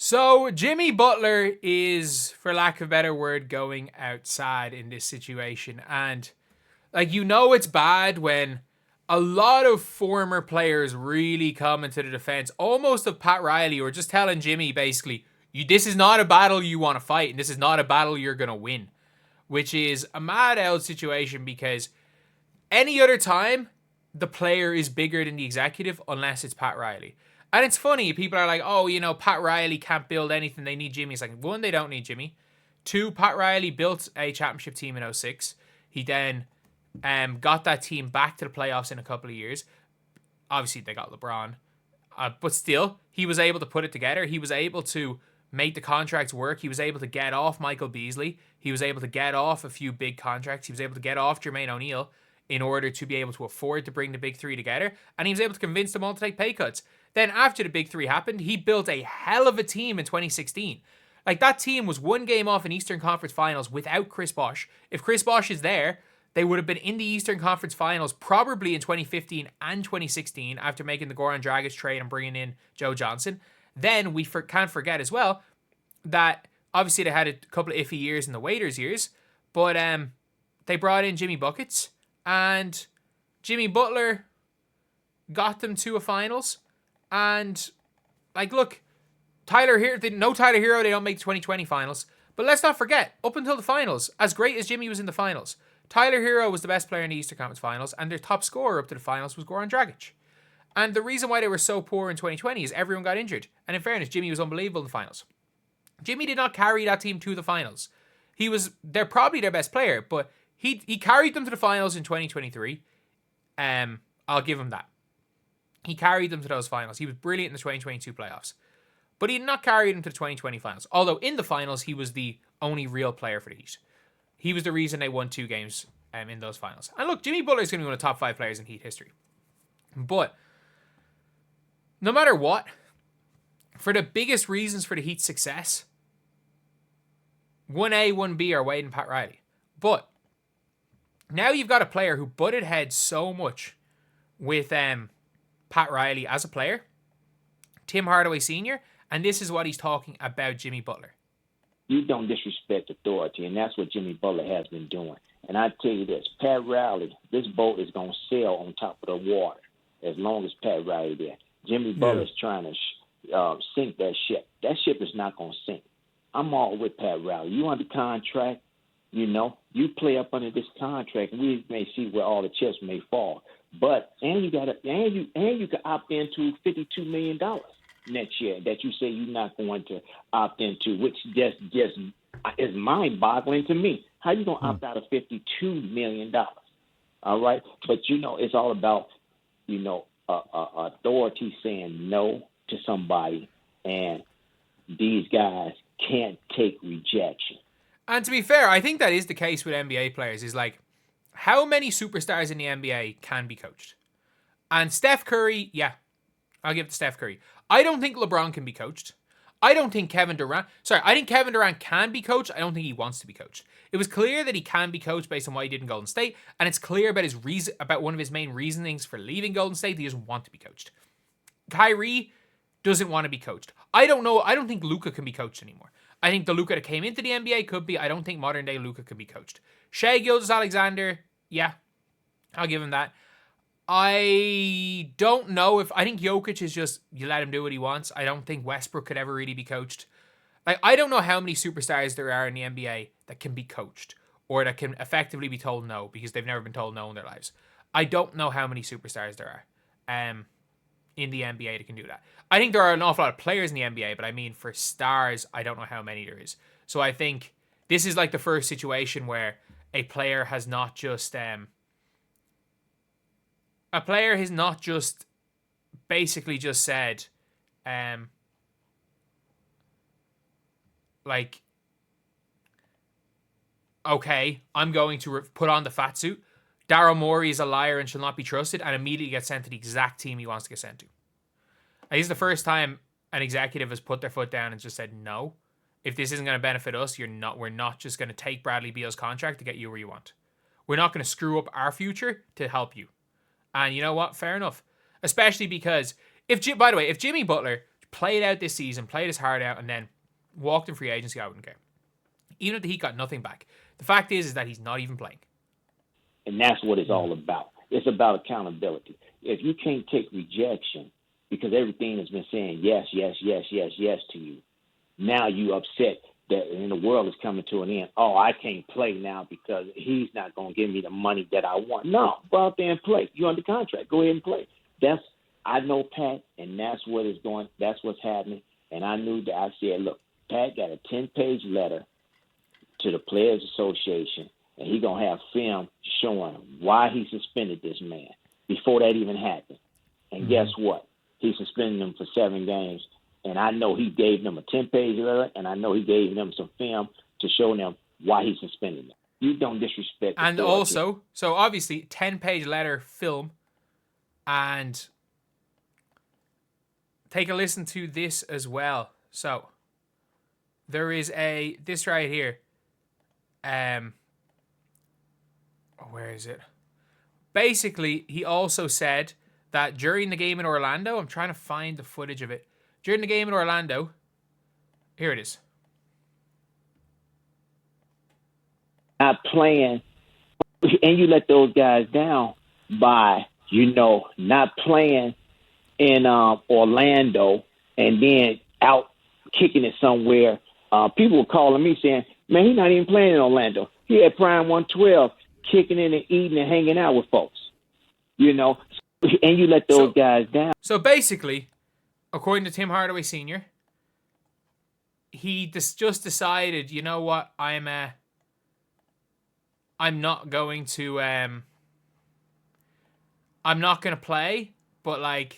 So Jimmy Butler is, for lack of a better word, going outside in this situation. And it's bad when a lot of former players really come into the defense, almost of Pat Riley, or just telling Jimmy basically, this is not a battle you want to fight, and this is not a battle you're going to win. Which is a mad out situation because any other time, the player is bigger than the executive unless it's Pat Riley. And it's funny, people are like, oh, Pat Riley can't build anything. They need Jimmy. It's like, one, they don't need Jimmy. Two, Pat Riley built a championship team in 06. He then got that team back to the playoffs in a couple of years. Obviously, they got LeBron. But still, he was able to put it together. He was able to make the contracts work. He was able to get off Michael Beasley. He was able to get off a few big contracts. He was able to get off Jermaine O'Neal in order to be able to afford to bring the big three together. And he was able to convince them all to take pay cuts. Then after the big three happened, he built a hell of a team in 2016. That team was one game off in Eastern Conference Finals without Chris Bosh. If Chris Bosh is there, they would have been in the Eastern Conference Finals probably in 2015 and 2016 after making the Goran Dragic trade and bringing in Joe Johnson. Then we can't forget as well that obviously they had a couple of iffy years in the Waiters years, but they brought in Jimmy Buckets, and Jimmy Butler got them to a finals. And look, Tyler Hero, they don't make the 2020 finals. But let's not forget, up until the finals, as great as Jimmy was in the finals, Tyler Hero was the best player in the Eastern Conference Finals, and their top scorer up to the finals was Goran Dragic. And the reason why they were so poor in 2020 is everyone got injured. And in fairness, Jimmy was unbelievable in the finals. Jimmy did not carry that team to the finals. They're probably their best player, but he carried them to the finals in 2023. I'll give him that. He carried them to those finals. He was brilliant in the 2022 playoffs. But he did not carry them to the 2020 finals. Although in the finals, he was the only real player for the Heat. He was the reason they won 2 games in those finals. And look, Jimmy Butler is going to be one of the top 5 players in Heat history. But no matter what, for the biggest reasons for the Heat's success, 1A, 1B are Wade and Pat Riley. But now you've got a player who butted heads so much with Pat Riley as a player, Tim Hardaway Sr., and this is what he's talking about Jimmy Butler. You don't disrespect authority, and that's what Jimmy Butler has been doing. And I tell you this, Pat Riley, this boat is going to sail on top of the water as long as Pat Riley there. Jimmy Butler's trying to sink that ship. That ship is not going to sink. I'm all with Pat Riley. You under contract, you play up under this contract, and we may see where all the chips may fall. But you can opt into $52 million next year that you say you're not going to opt into, which just is mind-boggling to me. How you gonna opt out of $52 million? All right, but it's all about authority saying no to somebody, and these guys can't take rejection. And to be fair, I think that is the case with NBA players. Is how many superstars in the NBA can be coached? And Steph Curry, yeah, I'll give it to Steph Curry. I don't think LeBron can be coached. I think Kevin Durant can be coached. I don't think he wants to be coached. It was clear that he can be coached based on what he did in Golden State, and it's clear about one of his main reasonings for leaving Golden State. He doesn't want to be coached. Kyrie doesn't want to be coached. I don't know. I don't think Luka can be coached anymore. I think the Luka that came into the NBA could be. I don't think modern day Luka can be coached. Shai Gilgeous-Alexander, yeah, I'll give him that. I don't know I think Jokic is just, you let him do what he wants. I don't think Westbrook could ever really be coached. I don't know how many superstars there are in the NBA that can be coached or that can effectively be told no because they've never been told no in their lives. I don't know how many superstars there are in the NBA that can do that. I think there are an awful lot of players in the NBA, but I mean for stars, I don't know how many there is. So I think this is the first situation where a player has not just basically just said, okay, I'm going to put on the fat suit. Daryl Morey is a liar and shall not be trusted, and immediately gets sent to the exact team he wants to get sent to. And this is the first time an executive has put their foot down and just said, no, if this isn't going to benefit us, we're not just going to take Bradley Beal's contract to get you where you want. We're not going to screw up our future to help you. And you know what? Fair enough. Especially because, if Jimmy Butler, played out this season, played his heart out, and then walked in free agency, I wouldn't care. Even if the Heat got nothing back. The fact is that he's not even playing. And that's what it's all about. It's about accountability. If you can't take rejection because everything has been saying yes, yes, yes, yes, yes to you, now you upset that and the world is coming to an end. Oh, I can't play now because he's not going to give me the money that I want. No, go out there and play. You're under contract. Go ahead and play. I know Pat, and that's what is going. That's what's happening. And I knew that. I said, look, Pat got a 10-page letter to the Players Association, and he's going to have film showing why he suspended this man before that even happened. And guess what? He suspended him for 7 games. And I know he gave them a 10-page letter, and I know he gave them some film to show them why he suspended them. You don't disrespect. And also, so obviously, 10-page letter, film, and take a listen to this as well. So there is this right here. Where is it? Basically, he also said that during the game in Orlando, I'm trying to find the footage of it. During the game in Orlando, here it is. Not playing, and you let those guys down by, not playing in Orlando and then out kicking it somewhere. People were calling me saying, man, he's not even playing in Orlando. He had Prime 112 kicking in and eating and hanging out with folks, and you let those guys down. So basically, according to Tim Hardaway Sr., he just decided, you know what, I'm not going to play, but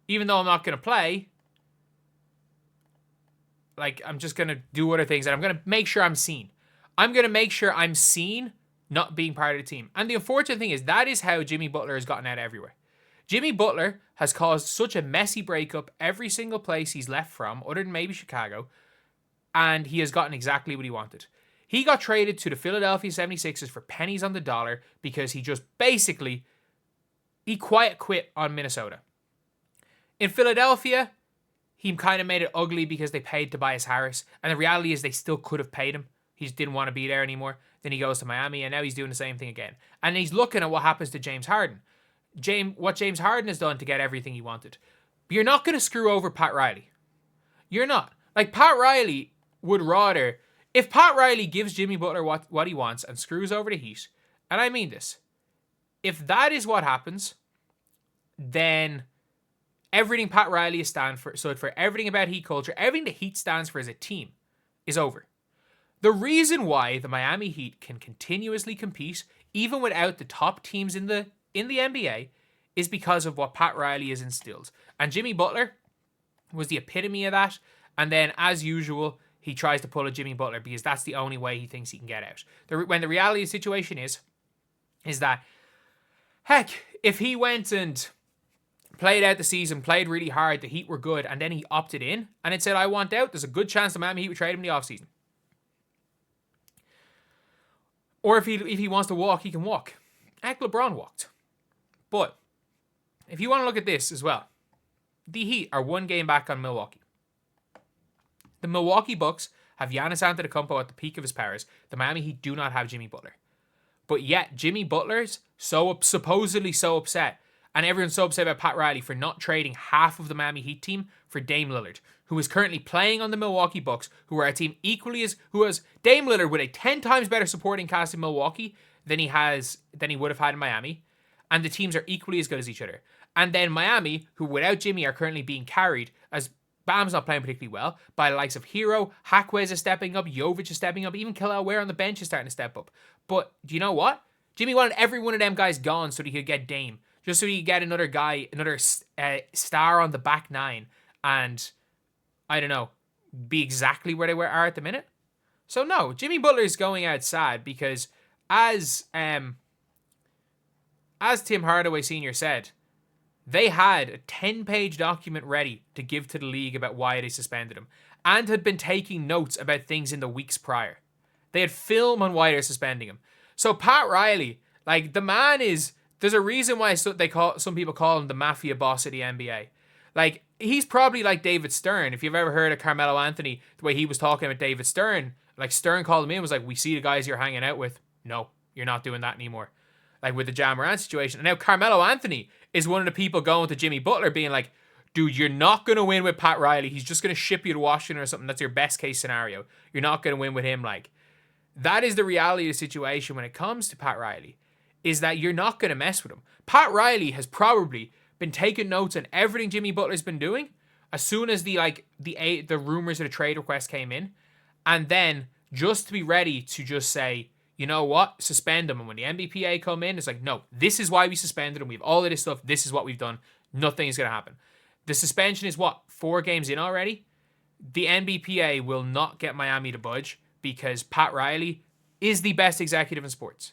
even though I'm not going to play, I'm just going to do other things, and I'm going to make sure I'm seen. I'm going to make sure I'm seen not being part of the team. And the unfortunate thing is that is how Jimmy Butler has gotten out everywhere. Jimmy Butler has caused such a messy breakup every single place he's left from, other than maybe Chicago, and he has gotten exactly what he wanted. He got traded to the Philadelphia 76ers for pennies on the dollar because he just basically, he quiet quit on Minnesota. In Philadelphia, he kind of made it ugly because they paid Tobias Harris, and the reality is they still could have paid him. He just didn't want to be there anymore. Then he goes to Miami, and now he's doing the same thing again. And he's looking at what happens to James Harden. What James Harden has done to get everything he wanted. But you're not going to screw over Pat Riley. You're not. Pat Riley would rather, if Pat Riley gives Jimmy Butler what he wants and screws over the Heat, and I mean this, if that is what happens, then everything Pat Riley is stand for, so for everything about Heat culture, everything the Heat stands for as a team is over. The reason why the Miami Heat can continuously compete, even without the top teams in the NBA, is because of what Pat Riley has instilled. And Jimmy Butler was the epitome of that. And then, as usual, he tries to pull a Jimmy Butler because that's the only way he thinks he can get out. When the reality of the situation is that, heck, if he went and played out the season, played really hard, the Heat were good, and then he opted in and it said, I want out, there's a good chance the Miami Heat would trade him in the offseason. Or if he wants to walk, he can walk. Heck, LeBron walked. But if you want to look at this as well, the Heat are 1 game back on Milwaukee. The Milwaukee Bucks have Giannis Antetokounmpo at the peak of his powers. The Miami Heat do not have Jimmy Butler. But yet, Jimmy Butler's supposedly so upset, and everyone's so upset about Pat Riley for not trading half of the Miami Heat team for Dame Lillard, who is currently playing on the Milwaukee Bucks, who are a team who has Dame Lillard with a 10 times better supporting cast in Milwaukee than he would have had in Miami. And the teams are equally as good as each other. And then Miami, who without Jimmy are currently being carried, as Bam's not playing particularly well, by the likes of Hero, Hakwes is stepping up, Jovic is stepping up, even Killel Ware on the bench is starting to step up. But do you know what? Jimmy wanted every one of them guys gone so that he could get Dame. Just so he could get another guy, another star on the back 9. And, I don't know, be exactly where they are at the minute. So no, Jimmy Butler is going out sad because as Tim Hardaway Sr. said, they had a 10-page document ready to give to the league about why they suspended him and had been taking notes about things in the weeks prior. They had film on why they're suspending him. So Pat Riley, the man is, there's a reason why some people call him the mafia boss of the NBA. Like, he's probably like David Stern. If you've ever heard of Carmelo Anthony, the way he was talking with David Stern, like Stern called him in and was like, we see the guys you're hanging out with. No, you're not doing that anymore. Like with the Ja Morant situation. And now Carmelo Anthony is one of the people going to Jimmy Butler being like, dude, you're not going to win with Pat Riley. He's just going to ship you to Washington or something. That's your best case scenario. You're not going to win with him. Like, that is the reality of the situation when it comes to Pat Riley, is that you're not going to mess with him. Pat Riley has probably been taking notes on everything Jimmy Butler's been doing as soon as the rumors of the trade request came in, and then just to be ready to just say, you know what, suspend him. And when the NBPA come in, it's like, no, this is why we suspended him. We have all of this stuff. This is what we've done. Nothing is going to happen. The suspension is what, 4 games in already? The NBPA will not get Miami to budge because Pat Riley is the best executive in sports.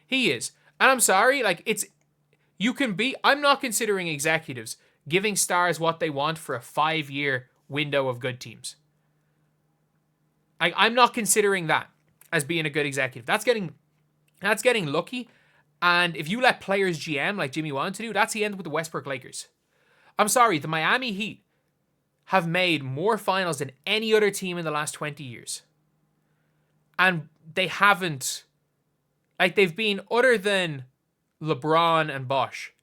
He is. And I'm sorry, like, I'm not considering executives giving stars what they want for a 5-year window of good teams. I'm not considering that as being a good executive. That's getting lucky. And if you let players GM like Jimmy wanted to do, that's the end with the Westbrook Lakers. I'm sorry, the Miami Heat have made more finals than any other team in the last 20 years. And they haven't, like, they've been, other than LeBron and Bosh,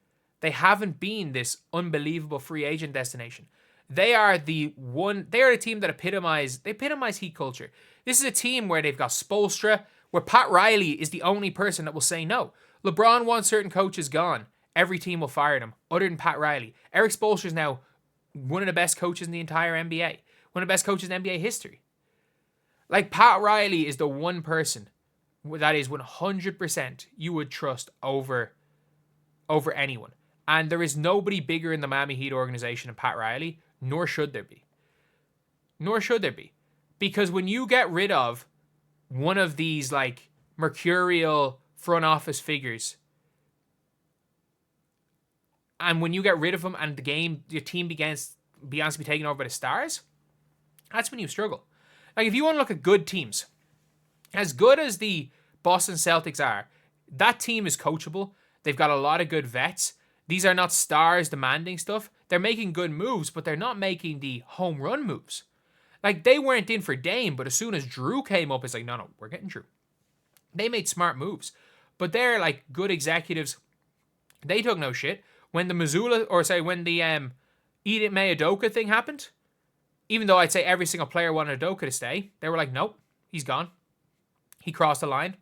they haven't been this unbelievable free agent destination. They are the team that epitomize Heat culture. This is a team where they've got Spoelstra, where Pat Riley is the only person that will say no. LeBron wants certain coaches gone. Every team will fire them, other than Pat Riley. Eric Spoelstra is now one of the best coaches in the entire NBA. One of the best coaches in NBA history. Like, Pat Riley is the one person that is 100% you would trust over anyone. And there is nobody bigger in the Miami Heat organization than Pat Riley, nor should there be. Because when you get rid of one of these, like, mercurial front office figures, and when you get rid of them and your team begins to be taken over by the stars, that's when you struggle. Like, if you want to look at good teams, as good as the Boston Celtics are, that team is coachable. They've got a lot of good vets. These are not stars demanding stuff. They're making good moves, but they're not making the home run moves. Like, they weren't in for Dame, but as soon as Drew came up, it's like, no, we're getting Drew. They made smart moves. But they're, like, good executives. They took no shit. When the Edith May Udoka thing happened, even though I'd say every single player wanted Udoka to stay, they were like, nope, he's gone. He crossed the line.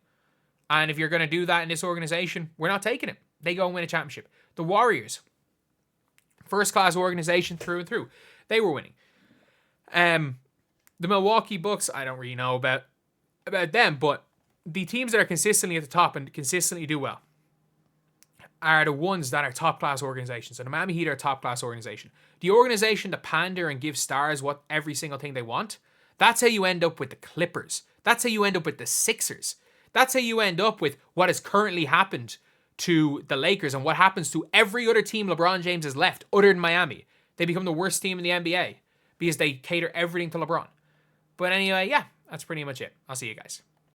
And if you're going to do that in this organization, we're not taking him. They go and win a championship. The Warriors, first-class organization through and through. They were winning. The Milwaukee Bucks, I don't really know about them, but the teams that are consistently at the top and consistently do well are the ones that are top-class organizations. And the Miami Heat are a top-class organization. The organization that pander and give stars what every single thing they want, that's how you end up with the Clippers. That's how you end up with the Sixers. That's how you end up with what has currently happened to the Lakers and what happens to every other team LeBron James has left other than Miami. They become the worst team in the NBA because they cater everything to LeBron. But anyway, yeah, that's pretty much it. I'll see you guys.